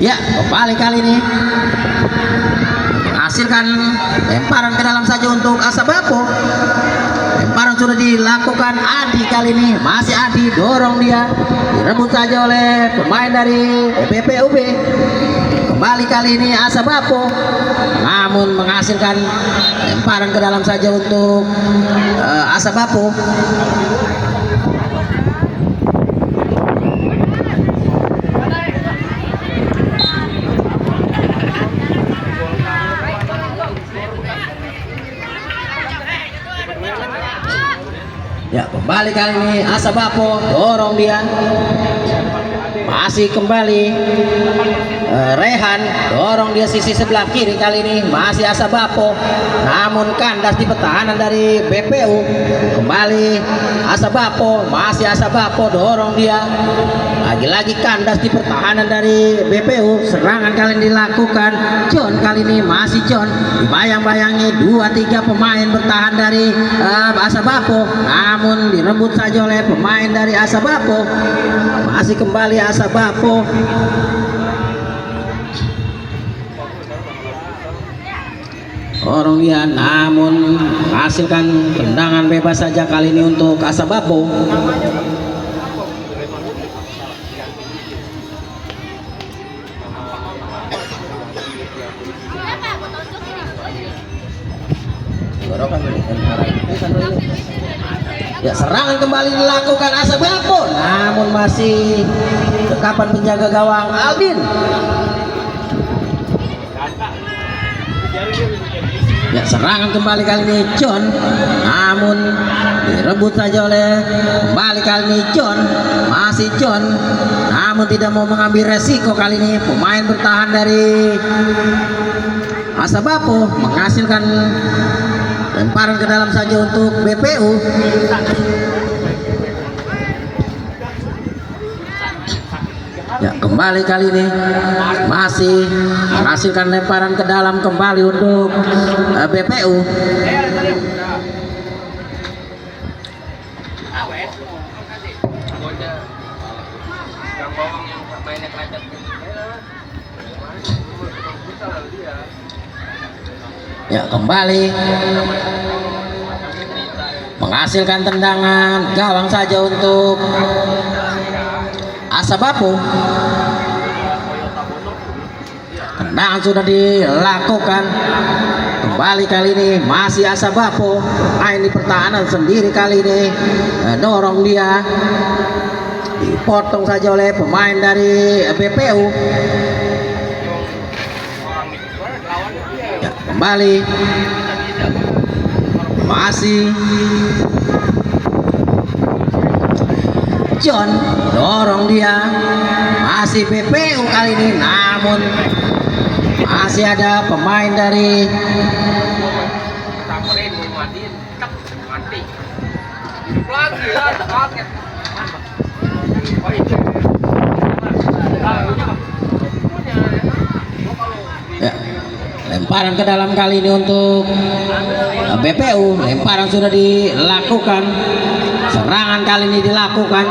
Ya, kembali kali ini menghasilkan lemparan ke dalam saja untuk Asabapo. Lemparan sudah dilakukan Adi kali ini, masih Adi dorong dia, direbut saja oleh pemain dari PPUB. Kembali kali ini Asabapo, namun menghasilkan lemparan ke dalam saja untuk Asabapo. Ya, kembali kali ini Asabapo dorong dia, masih kembali Rehan dorong dia sisi sebelah kiri kali ini, masih Asabapo, namun kandas di pertahanan dari BPU. Kembali Asabapo, masih Asabapo dorong dia, lagi-lagi kandas di pertahanan dari BPU. Serangan kali ini dilakukan John kali ini, masih John, dibayang-bayangi 2-3 pemain bertahan dari Asabapo, namun direbut saja oleh pemain dari Asabapo. Masih kembali Asabapo. Dorong dia, namun menghasilkan tendangan bebas saja kali ini untuk Asabapo. Ya, serangan kembali dilakukan Asabapo, namun masih dekapan penjaga gawang Aldin. Ya, serangan kembali kali ini John, namun direbut saja oleh kembali kali ini John, masih John, namun tidak mau mengambil resiko kali ini pemain bertahan dari Asabapo, menghasilkan lemparan ke dalam saja untuk BPU. Ya, kembali kali ini masih menghasilkan lemparan ke dalam kembali untuk BPU. Ya, kembali menghasilkan tendangan gawang saja untuk Asabapo. Tendangan sudah dilakukan. Kembali kali ini masih Asabapo, main di pertahanan sendiri kali ini, dorong dia, dipotong saja oleh pemain dari BPU. Ya, kembali masih John dorong dia, masih BPU kali ini, namun masih ada pemain dari ya, lemparan ke dalam kali ini untuk BPU. Lemparan sudah dilakukan, serangan kali ini dilakukan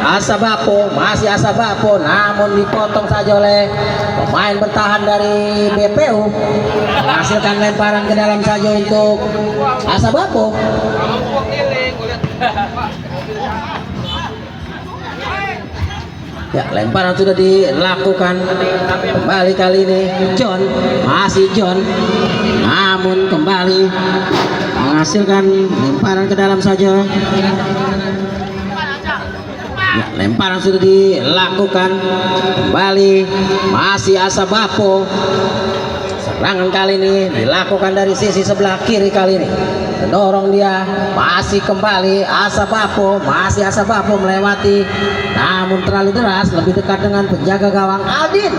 Asabapo, masih Asabapo, namun dipotong saja oleh pemain bertahan dari BPU, menghasilkan lemparan ke dalam saja untuk Asabapo. Ya, lemparan sudah dilakukan. Kembali kali ini John, masih John, namun kembali menghasilkan lemparan ke dalam saja. Ya, lemparan sudah dilakukan. Kembali masih Asabapo. Serangan kali ini dilakukan dari sisi sebelah kiri kali ini. Mendorong dia, masih kembali Asabapo, masih Asabapo melewati, namun terlalu deras, lebih dekat dengan penjaga gawang Aldin.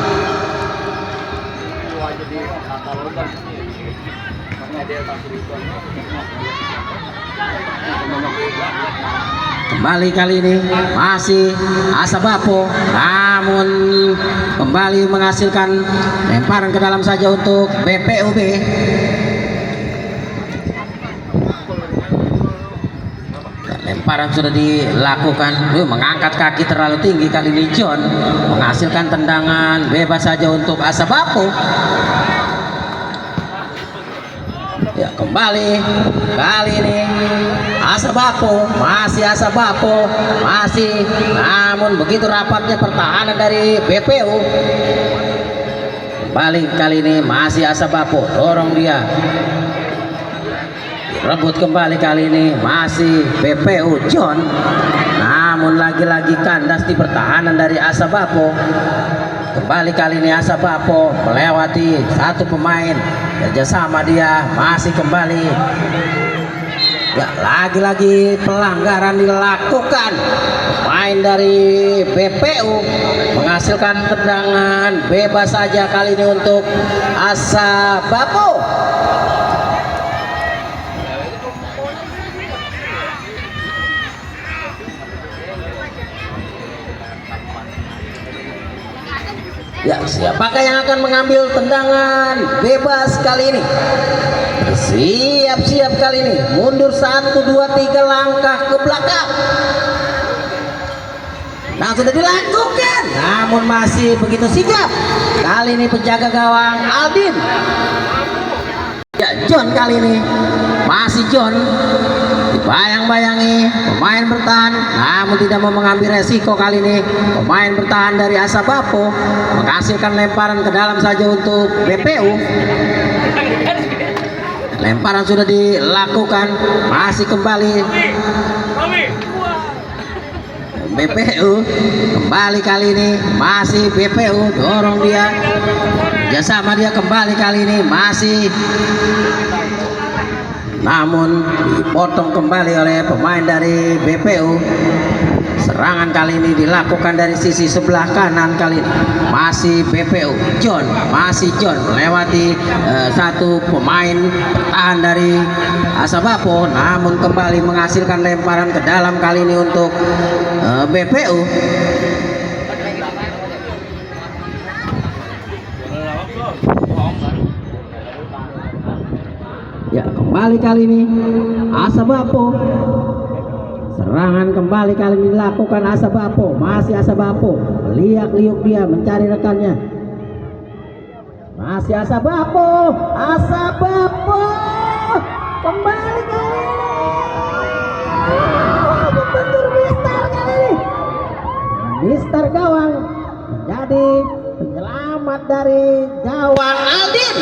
Kembali kali ini masih Asabapo, namun kembali menghasilkan lemparan ke dalam saja untuk BPUB. Lemparan sudah dilakukan, mengangkat kaki terlalu tinggi kali ini John, menghasilkan tendangan bebas saja untuk Asabapo. Ya, kembali kali ini Asabapo, masih Asabapo, masih, namun begitu rapatnya pertahanan dari BPU. Kembali kali ini masih Asabapo, dorong dia, rebut kembali kali ini masih BPU John, namun lagi-lagi kandas di pertahanan dari Asabapo. Kembali kali ini Asabapo melewati satu pemain, kerjasama dia masih kembali. Ya, lagi-lagi pelanggaran dilakukan. Pemain dari BPU menghasilkan tendangan bebas saja kali ini untuk Asabapo. Ya, siapakah yang akan mengambil tendangan bebas kali ini? Siap-siap kali ini, mundur 1, 2, 3 langkah ke belakang. Nah, sudah dilakukan, namun masih begitu sigap. Kali ini penjaga gawang Aldin. Ya, John kali ini, masih John. Bayang-bayangi pemain bertahan, namun tidak mau mengambil resiko kali ini. Pemain bertahan dari Asabapo menghasilkan lemparan ke dalam saja untuk BPU. Lemparan sudah dilakukan, masih kembali BPU. Kembali kali ini masih BPU, dorong dia, kerjasama dia kembali kali ini masih, namun dipotong kembali oleh pemain dari BPU. Serangan kali ini dilakukan dari sisi sebelah kanan kali ini masih BPU John, masih John melewati satu pemain pertahan dari Asabapo, namun kembali menghasilkan lemparan ke dalam kali ini untuk BPU. Ya, kembali kali ini Asabapo. Serangan kembali kali ini dilakukan Asabapo, masih Asabapo. Liak-liuk dia mencari rekannya. Masih Asabapo, Asabapo. Kembali kali ini. Bentur Mister kali ini. Mister gawang menjadi penyelamat dari gawang Aldin.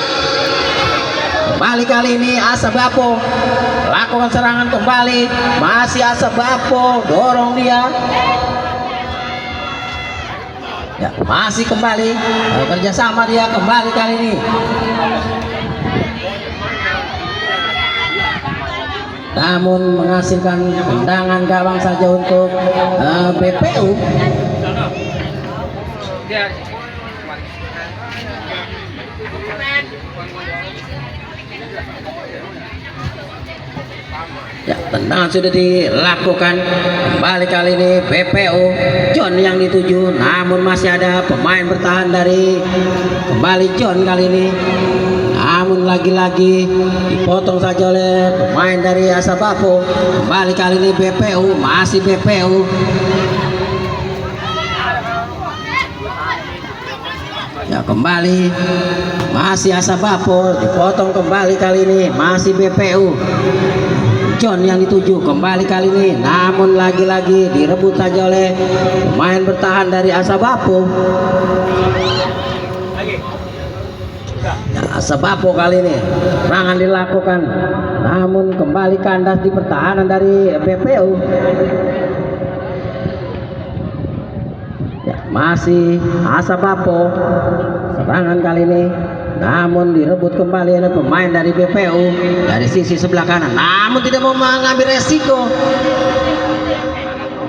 Kembali kali ini Asabapo lakukan serangan kembali, masih Asabapo, dorong dia. Ya, masih kembali kerjasama dia kembali kali ini. Namun menghasilkan tendangan gawang saja untuk BPU. Ya, tendangan sudah dilakukan. Kembali kali ini BPU John yang dituju, namun masih ada pemain bertahan dari kembali John kali ini, namun lagi-lagi dipotong saja oleh pemain dari Asabapo. Kembali kali ini BPU, masih BPU. Ya, kembali masih Asabapo, dipotong kembali kali ini masih BPU John yang dituju. Kembali kali ini, namun lagi-lagi direbut saja oleh pemain bertahan dari Asabapo. Nah, Asabapo kali ini serangan dilakukan, namun kembali kandas di pertahanan dari BPU. Ya, masih Asabapo, serangan kali ini, namun direbut kembali oleh pemain dari BPU dari sisi sebelah kanan, namun tidak mau mengambil resiko.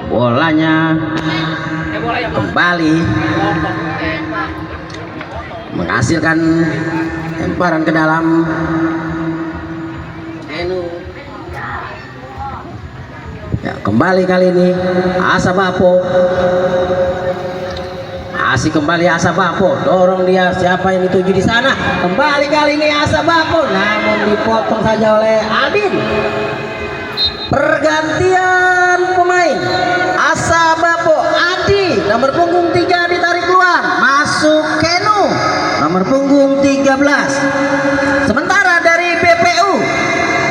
Bolanya kembali menghasilkan lemparan ke dalam Ya, kembali kali ini Asa Bapo. Masih kembali Asa Bapo, dorong dia, siapa yang dituju di sana? Kembali kali ini Asa Bapo, namun dipotong saja oleh Aldin. Pergantian pemain. Asa Bapo, Adi nomor punggung 3 ditarik keluar, masuk Kenu nomor punggung 13. Sementara dari BPU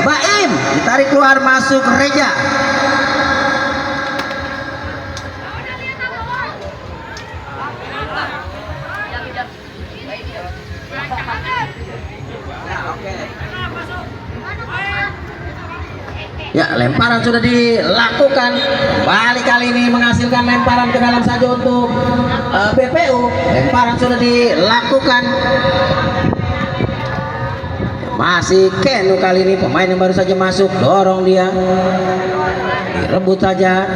Baim ditarik keluar, masuk Reja. Ya, lemparan sudah dilakukan. Kembali kali ini menghasilkan lemparan ke dalam saja untuk BPU. Lemparan sudah dilakukan. Masih Kenu kali ini, pemain yang baru saja masuk, dorong dia, direbut saja.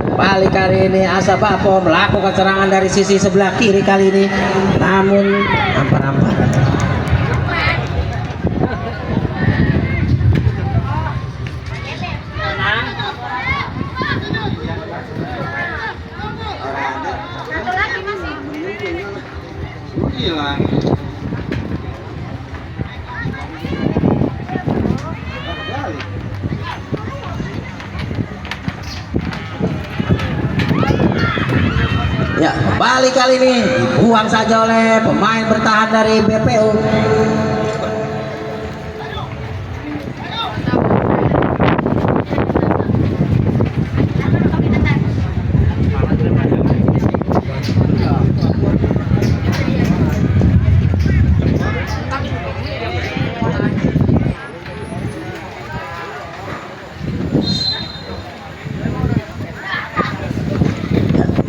Kembali kali ini Asa Bapo melakukan serangan dari sisi sebelah kiri kali ini, namun ampar-ampar. Ya, kembali kali ini dibuang saja oleh pemain bertahan dari BPU.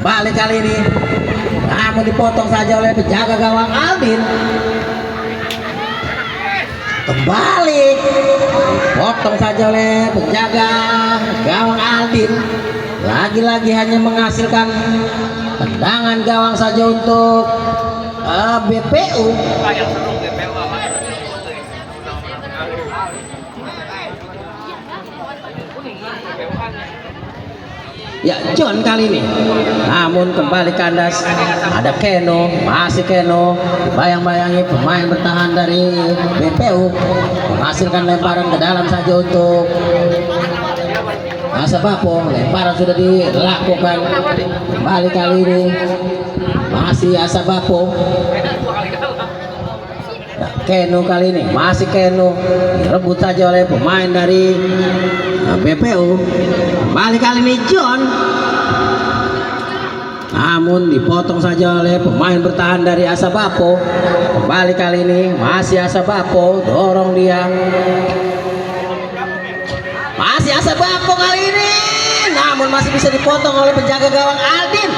Balik kali ini, namun dipotong saja oleh penjaga gawang Aldin. Kembali potong saja oleh penjaga gawang Aldin. Lagi-lagi hanya menghasilkan tendangan gawang saja untuk BPU. Ya, John kali ini, namun kembali kandas. Ada Keno, masih Keno, bayang-bayangi pemain bertahan dari BPU menghasilkan lemparan ke dalam saja untuk Asa Bapo. Lemparan sudah dilakukan. Kembali kali ini masih Asa Bapo. Keno kali ini, masih Keno, direbut saja oleh pemain dari BPU. Kembali kali ini John, namun dipotong saja oleh pemain bertahan dari Asa Bapo. Kembali kali ini masih Asa Bapo, dorong dia, masih Asa Bapo kali ini, namun masih bisa dipotong oleh penjaga gawang Aldin.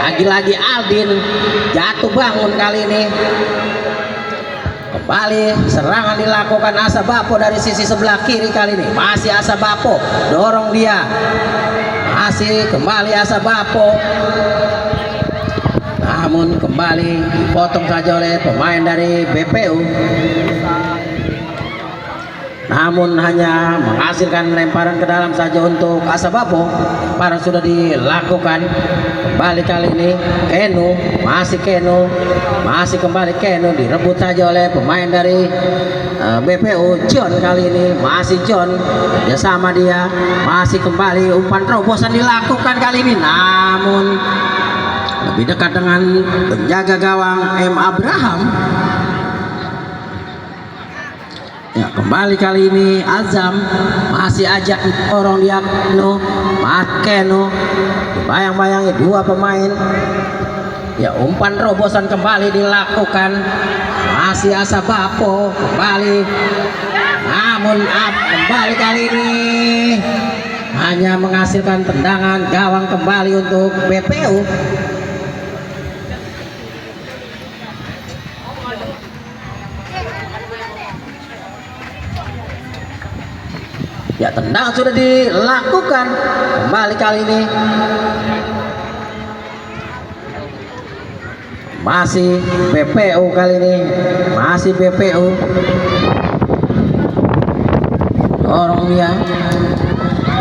Lagi-lagi Aldin jatuh bangun kali ini. Kembali serangan dilakukan Asa Bapo dari sisi sebelah kiri kali ini. Masih Asa Bapo, dorong dia. Masih kembali Asa Bapo. Namun kembali dipotong saja oleh pemain dari BPU. Namun hanya menghasilkan lemparan ke dalam saja untuk Asa Bapo. Lemparan sudah dilakukan. Kembali kali ini Kenu, masih Kenu, masih kembali Kenu, direbut saja oleh pemain dari BPU. John kali ini, masih John, bersama dia, masih kembali umpan terobosan dilakukan kali ini, namun lebih dekat dengan penjaga gawang M. Abraham. Ya, kembali kali ini Azam, masih ajak orang dia Keno, Keno, bayang-bayangi dua pemain. Ya, umpan terobosan kembali dilakukan, masih Asa Bapo kembali, namun kembali kali ini hanya menghasilkan tendangan gawang kembali untuk BPU. Ya, tendangan sudah dilakukan. Kembali kali ini masih BPU kali ini, masih BPU. Dorong dia.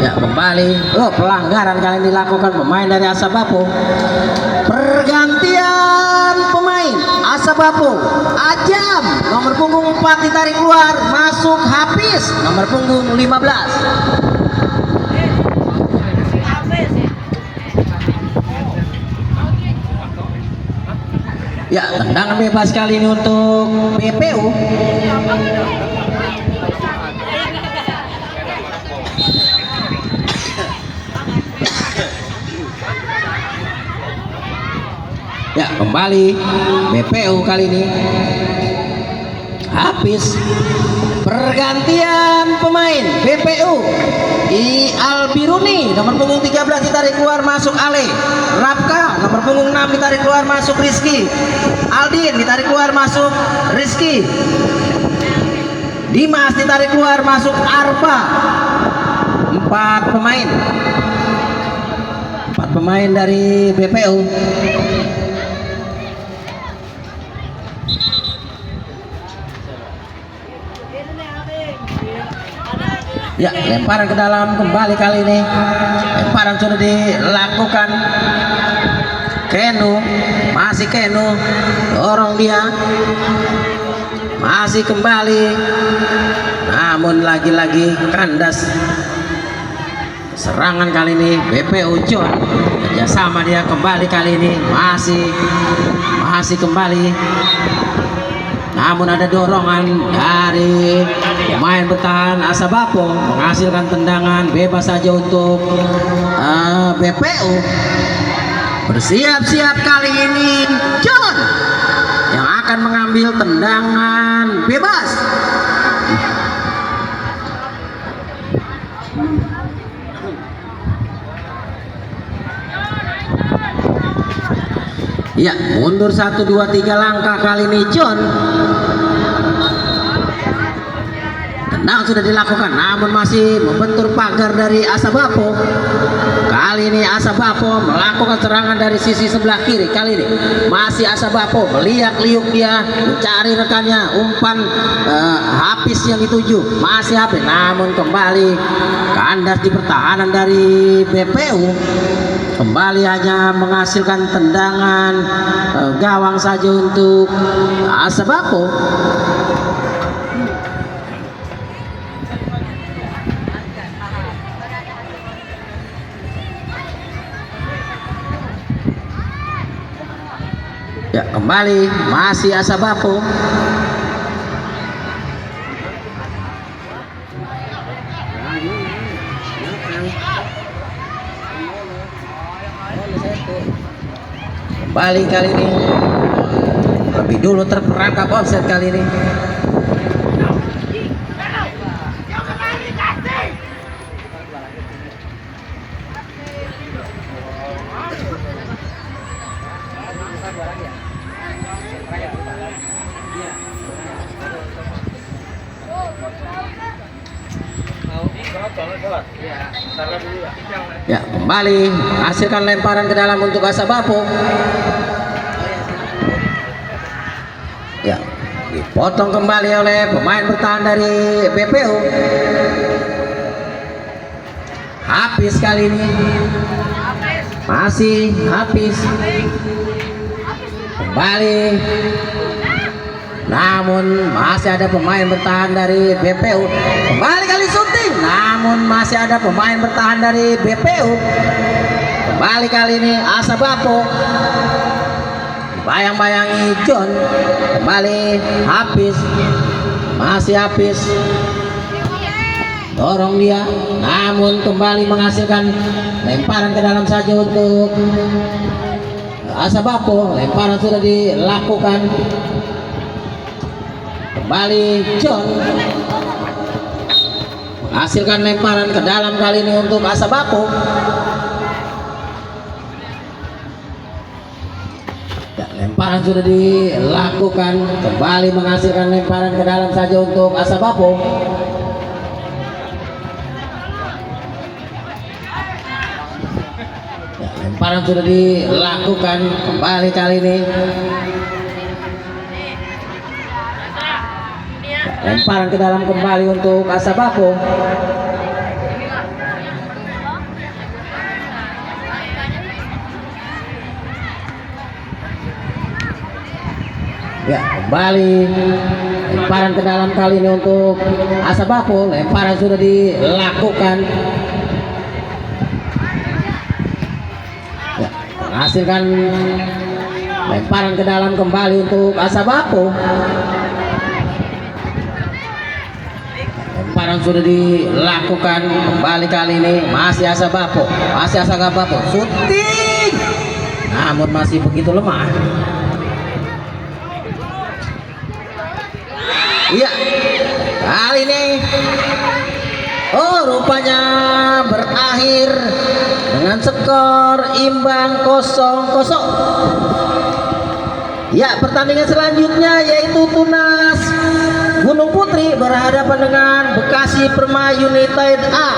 Ya kembali, pelanggaran kali ini dilakukan pemain dari Asabapo. Pergantian pemain Asabapo. Ajam nomor punggung 4 ditarik keluar, masuk Hafiz nomor punggung 15. Ya, tendangan bebas kali ini untuk BPU. Ya, kembali BPU kali ini. Habis pergantian pemain BPU. Albiruni nomor punggung 13 ditarik keluar, masuk Ale. Rapka nomor punggung 6 ditarik keluar, masuk Rizky. Aldin ditarik keluar, masuk Rizky. Dimas ditarik keluar, masuk Arfa. 4 pemain dari BPU. Ya, lemparan ke dalam kembali kali ini. Lemparan sudah dilakukan. Kenu, masih Kenu, dorong dia, masih kembali. Namun lagi-lagi kandas. Serangan kali ini BPU John, kerjasama dia kembali kali ini, masih kembali. Namun ada dorongan dari pemain bertahan Asabapo, menghasilkan tendangan bebas saja untuk BPU. Bersiap-siap kali ini John yang akan mengambil tendangan bebas. Ya, mundur 1, 2, 3 langkah kali ini John. Tendang sudah dilakukan, namun masih membentur pagar dari Asabapo. Kali ini Asabapo melakukan serangan dari sisi sebelah kiri. Kali ini masih Asabapo meliuk-liuk dia, mencari rekannya. Umpan Hafiz yang dituju, masih Hafiz. Namun kembali kandas di pertahanan dari BPU. Kembali hanya menghasilkan tendangan gawang saja untuk Asabapo. Ya, kembali masih Asabapo. Kembali kali ini lebih dulu terperangkap offset kali ini. Ya, kembali hasilkan lemparan ke dalam untuk Asabapo. Ya, dipotong kembali oleh pemain bertahan dari BPU. Hafiz kali ini, masih Hafiz. Kembali, namun masih ada pemain bertahan dari BPU. Kembali kali syuting, namun masih ada pemain bertahan dari BPU. Kembali kali ini Asabapo, bayang-bayangi John. Kembali Hafiz, masih Hafiz, dorong dia, namun kembali menghasilkan lemparan ke dalam saja untuk Asabapo. Lemparan sudah dilakukan. Kembali John, hasilkan lemparan ke dalam kali ini untuk Asabapo. Ya, lemparan sudah dilakukan. Kembali menghasilkan lemparan ke dalam saja untuk Asabapo. Ya, lemparan sudah dilakukan. Kembali kali ini. Lemparan ke dalam kembali untuk Asabapo. Ya, kembali lemparan ke dalam kali ini untuk Asabapo. Lemparan sudah dilakukan. Ya, menghasilkan lemparan ke dalam kembali untuk Asabapo. Lemparan sudah dilakukan kembali kali ini masih Asabapo. Shooting, namun masih begitu lemah. Iya, kali ini rupanya berakhir dengan skor imbang 0-0. Ya, pertandingan selanjutnya yaitu Tunas Gunung Putri berhadapan dengan Bekasi Perma United A.